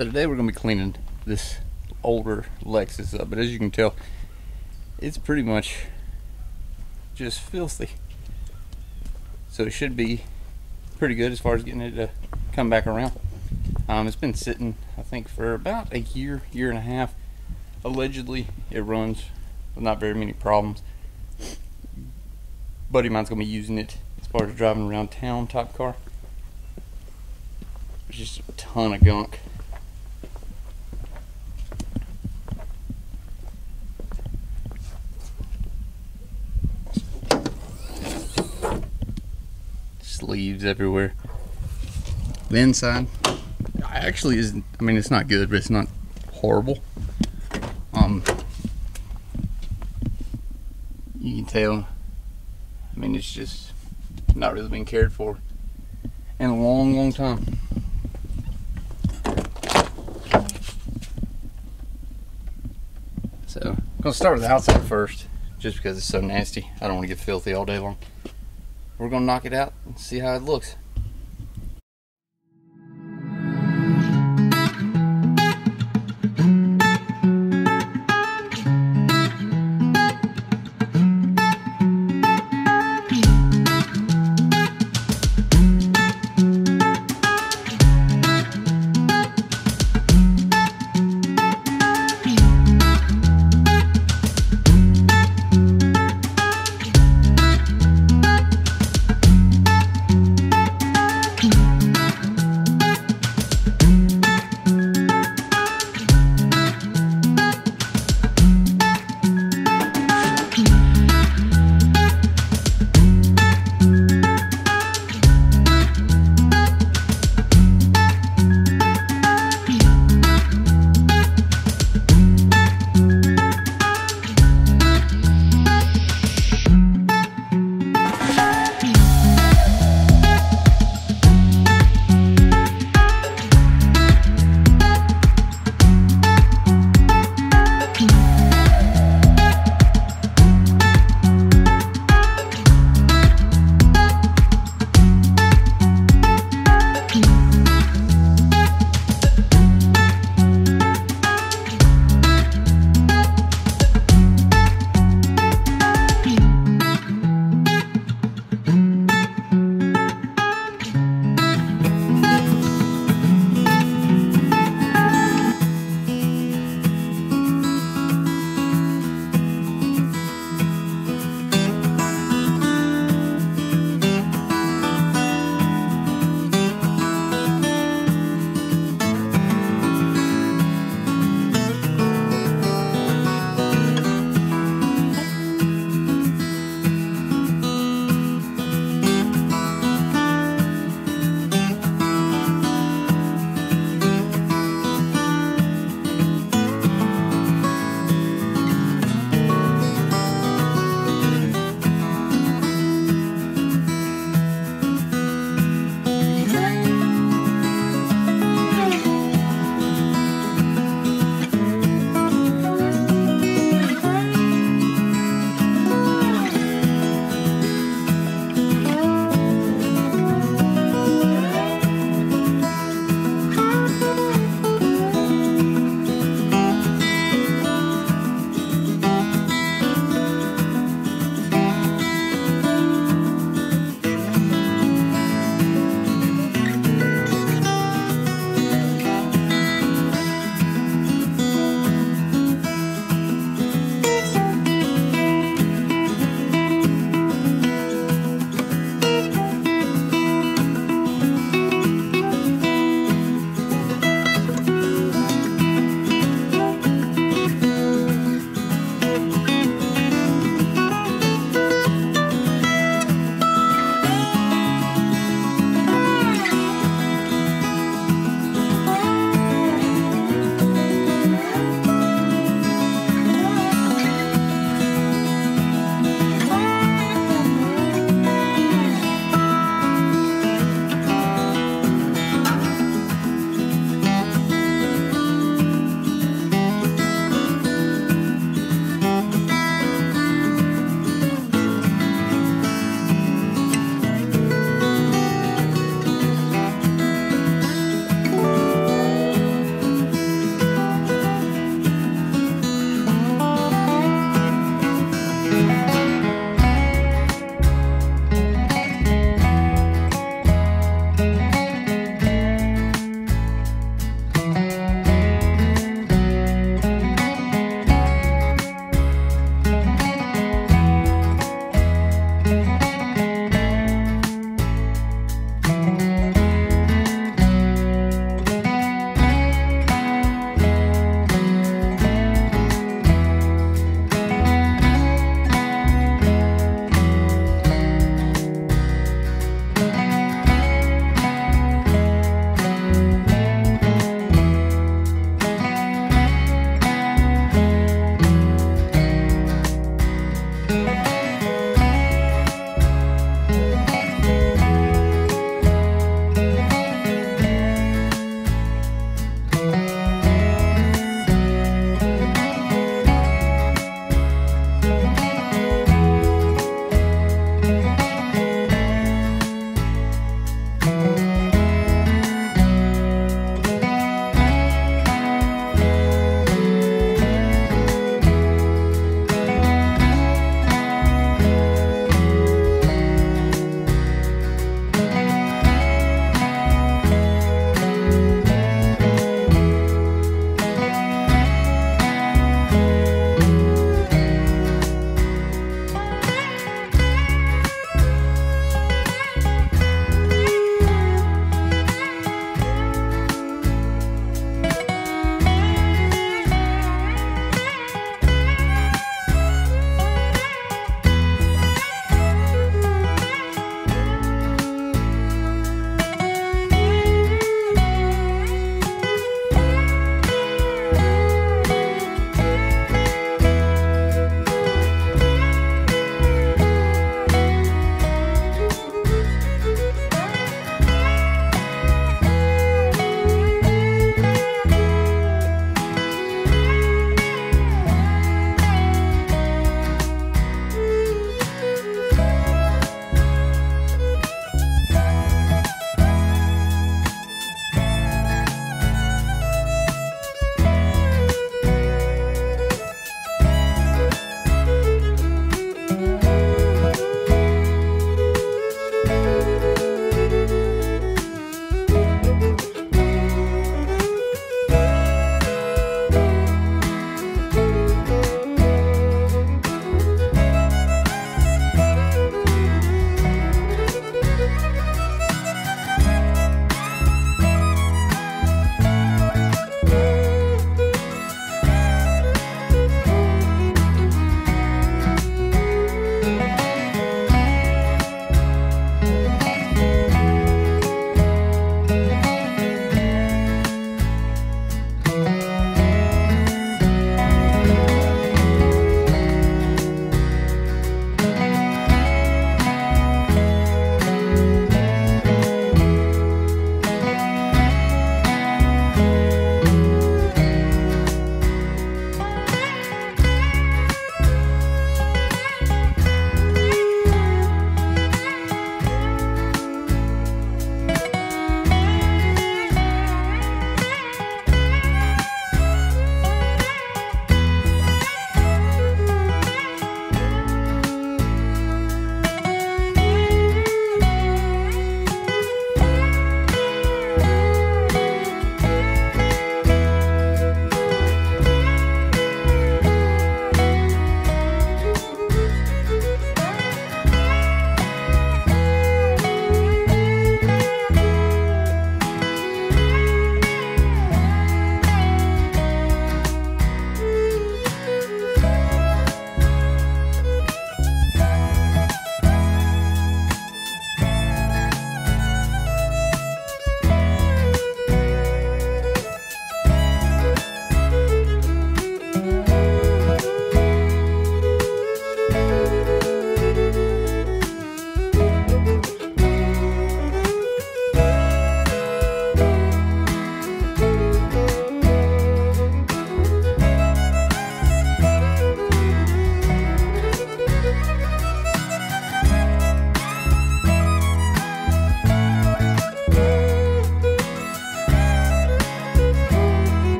So today we're going to be cleaning this older Lexus up, but as you can tell, it's pretty much just filthy. So it should be pretty good as far as getting it to come back around. It's been sitting, I think, for about a year and a half. Allegedly, it runs with not very many problems. Buddy of mine's going to be using it as far as driving around town type car. There's just a ton of gunk. Leaves everywhere. The inside actually isn't, I mean, it's not good, but it's not horrible. You can tell, I mean, it's just not really been cared for in a long time. So I'm gonna start with the outside first, just because it's so nasty. I don't want to get filthy all day long. We're gonna knock it out and see how it looks.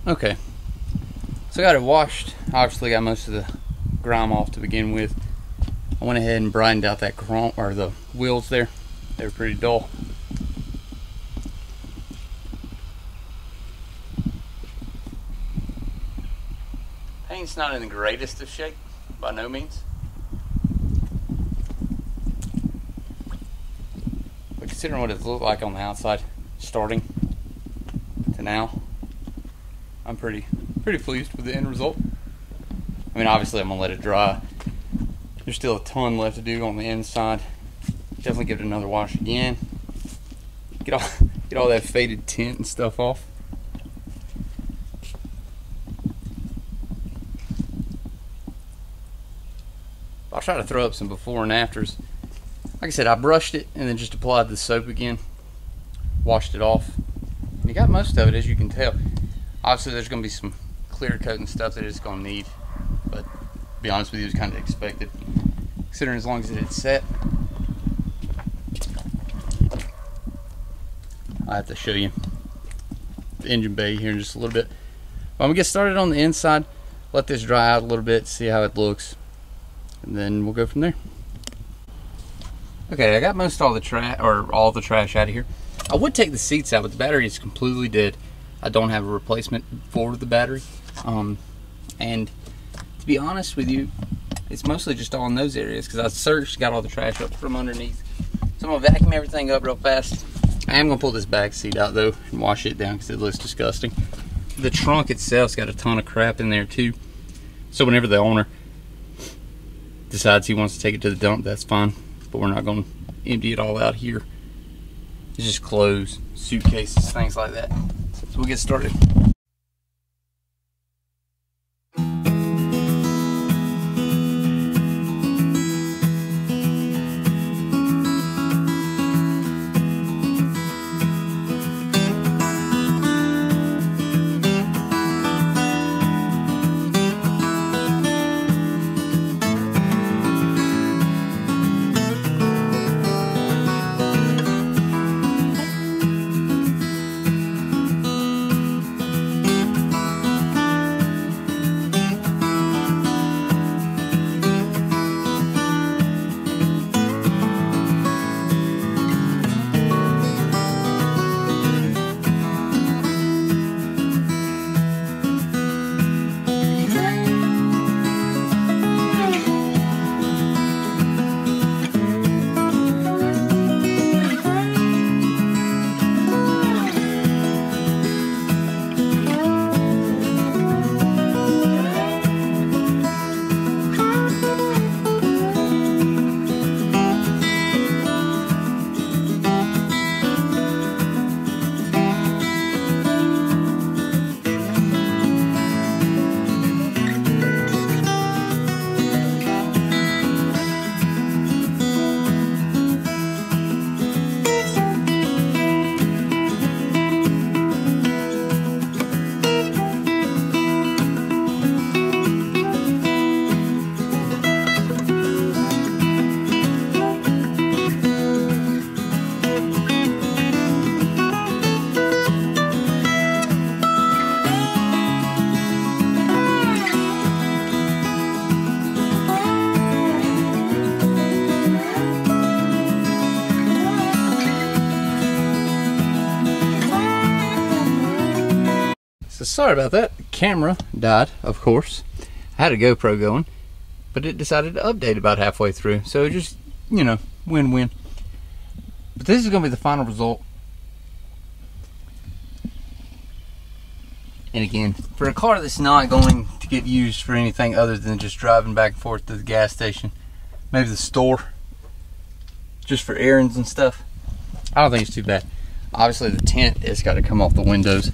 Okay, so I got it washed. Obviously got most of the grime off to begin with. I went ahead and brightened out that chrome, or the wheels there. They were pretty dull. Paint's not in the greatest of shape, by no means. But considering what it looked like on the outside, starting to now, I'm pretty pleased with the end result. I mean, obviously I'm gonna let it dry. There's still a ton left to do on the inside. Definitely give it another wash again. Get all that faded tint and stuff off. I'll try to throw up some before and afters. Like I said, I brushed it and then just applied the soap again. Washed it off. And you got most of it, as you can tell. Obviously there's going to be some clear coat and stuff that it's going to need. But to be honest with you, it was kind of expected. Considering as long as it had set. I'll have to show you the engine bay here in just a little bit. But I'm going to get started on the inside. Let this dry out a little bit, see how it looks. And then we'll go from there. Okay, I got most all the trash, or all the trash out of here. I would take the seats out, but the battery is completely dead. I don't have a replacement for the battery. And to be honest with you, it's mostly just all in those areas because I searched, got all the trash up from underneath. So I'm gonna vacuum everything up real fast. I am gonna pull this back seat out though and wash it down because it looks disgusting. The trunk itself's got a ton of crap in there too. So whenever the owner decides he wants to take it to the dump, that's fine. But we're not gonna empty it all out here. It's just clothes, suitcases, things like that. So we'll get started. So sorry about that. The camera died, of course. I had a GoPro going, but it decided to update about halfway through. So just, you know, win-win. But this is going to be the final result. And again, for a car that's not going to get used for anything other than just driving back and forth to the gas station, maybe the store, just for errands and stuff, I don't think it's too bad. Obviously the tint has got to come off the windows.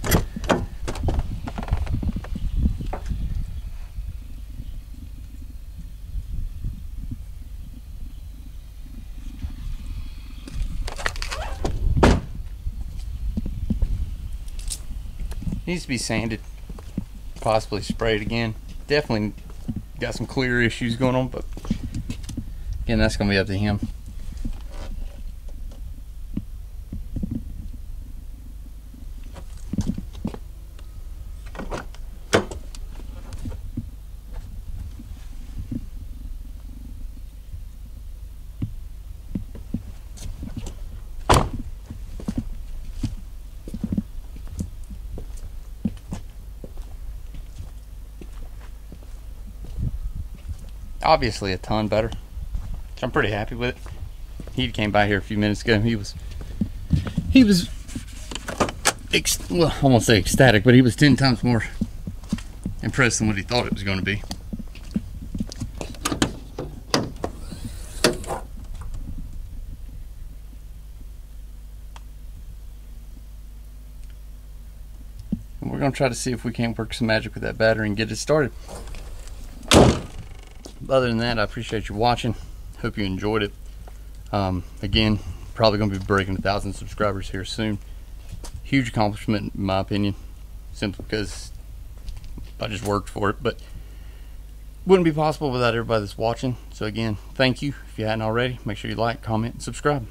Needs to be sanded, possibly sprayed again. Definitely got some clear issues going on, but again, that's gonna be up to him. obviously a ton better. So I'm pretty happy with it. He came by here a few minutes ago. He was well, I won't say ecstatic, but he was 10 times more impressed than what he thought it was going to be. And we're going to try to see if we can't work some magic with that battery and get it started. But other than that, I appreciate you watching. Hope you enjoyed it. Again, probably going to be breaking 1,000 subscribers here soon. Huge accomplishment in my opinion, simply because I just worked for it, but wouldn't be possible without everybody that's watching. So again, thank you. If you hadn't already, make sure you like, comment, and subscribe.